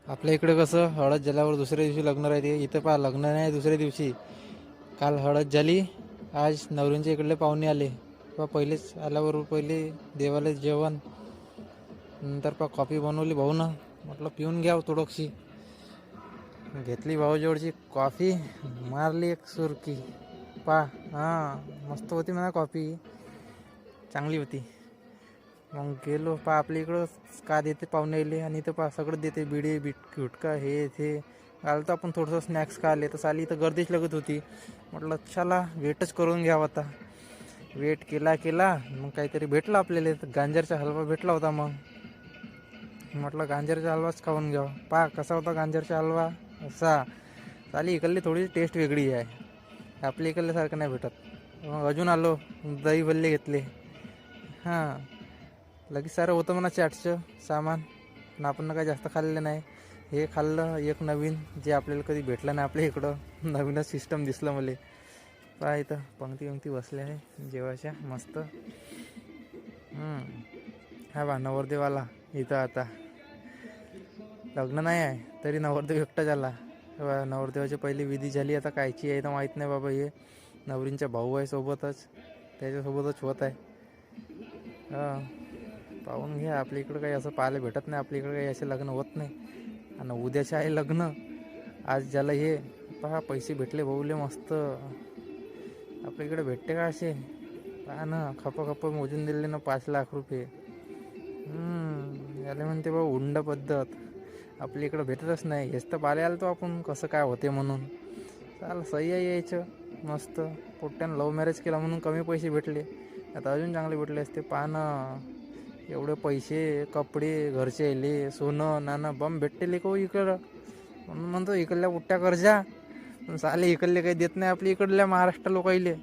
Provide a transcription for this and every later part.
आपल्या इकडे कसं हळद झाल्यावर दुसऱ्या दिवशी लग्न राहते. इथं पहा लग्न नाही दुसऱ्या दिवशी. काल हळद झाली, आज नवरींच्या इकडले पाहुणे आले. पहा पहिलेच आल्याबरोबर पहिले देवाला जेवण, नंतर पहा कॉफी बनवली भाऊनं. म्हटलं पिऊन घ्या थोडीशी. घेतली भाऊजवळची कॉफी, मारली एक सुरकी. पहा हां मस्त होती म्हणा कॉफी, चांगली होती. मग गेलो पहा आपल्या इकडं का देते पाहुणे आले, आणि इथं पहा सगळं देते, बिडी गुटखा हे ते. आलं तर आपण थोडंसं स्नॅक्स खाल्ले तर साली इथं गर्दीच लागत होती. म्हटलं चला वेटच करून घ्यावं आता. वेट केला मग काहीतरी भेटलं आपल्याला, गांजरचा हलवा भेटला होता. मग म्हटलं गांजरचा हलवाच खाऊन घ्यावं. पहा कसा होता गांजरचा हलवा, असा. साली इकडली थोडी टेस्ट वेगळी आहे, आपल्या इकडल्यासारखं नाही भेटत. मग अजून आलो, दही भल्ले घेतले. हां लगेच सारं होतं म्हणा चॅटचं सामान, पण आपण काही जास्त खाल्लं नाही. हे खाल्लं एक नवीन, जे आपल्याला कधी भेटलं नाही आपल्या इकडं. नवीनच सिस्टम दिसलं मला. पहा इथं पंक्ती बसल्या आहे जेवायच्या मस्त. हा बा नवरदेवाला इथं आता लग्न नाही आहे तरी नवरदेव एकटा झाला. नवरदेवाची पहिली विधी झाली, आता कायची आहे तर माहीत नाही बाबा. हे नवरींचा भाऊ आहे सोबतच, त्याच्यासोबतच होत आहे. हां पाहून घ्या, आपल्या इकडं काही असं पाहायला भेटत नाही. आपल्या इकडं काही असे लग्न होत नाही. आणि उद्याचे आहे लग्न, आज ज्याला हे पहा पैसे भेटले भाऊले मस्त. आपल्या इकडे भेटते का असे? पहा ना खप मोजून दिले ना 5 लाख रुपये. याला म्हणते भाऊ हुंडा पद्धत. आपल्या इकडं भेटतच नाही. हेच तर पाहायला आलो आपण कसं काय होते म्हणून. चाल सही आहे यायचं मस्त. पोट्ट्यानं लव्ह मॅरेज केला म्हणून कमी पैसे भेटले, आता अजून चांगले भेटले असते. पाहणं एवढे पैसे, कपडे घरचे यायले, सोनं नाणं बम भेटते का इकडं. म्हणून म्हणतो इकडल्या पुट्ट्या कर्जा, साले इकडले काही देत नाही आपल्या इकडल्या महाराष्ट्र लोकाईले.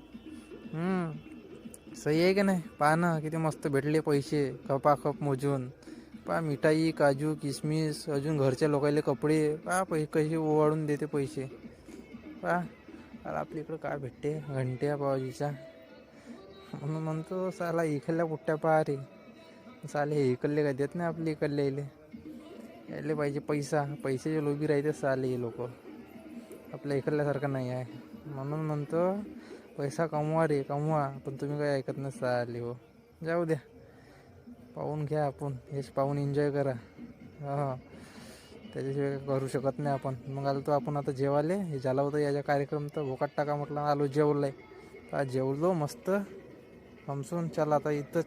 सही आहे की नाही? पाहणं किती मस्त भेटले पैसे, खपाखप मोजून. पहा मिठाई, काजू किसमिस, अजून घरच्या लोकायले कपडे. पहा कसे ओवाळून देते पैसे. पहा आपल्या इकडं काय भेटते, घंट्या पावजीचा. म्हणून म्हणतो साला इकडल्या पुट्ट्या पहा रे. साले हे इकडले काय देत नाही आपले इकडले यायले पाहिजे पैसा. पैशाचे लोभी राहते साले हे लोक, आपल्या इकडल्यासारखं नाही आहे. म्हणून म्हणतो पैसा कमवा रे कमवा, पण तुम्ही काही ऐकत नसता आले हो. जाऊ द्या, पाहून घ्या आपण, हेच पाहून एन्जॉय करा. हां त्याच्याशिवाय करू शकत नाही आपण. मग आलो तो आपण आता जेवाले. हे झाला होता याचा कार्यक्रम तर भोकाट टाका म्हटलं, आलो जेवलं आहे. जेवलो मस्त हमसून. चला आता इथं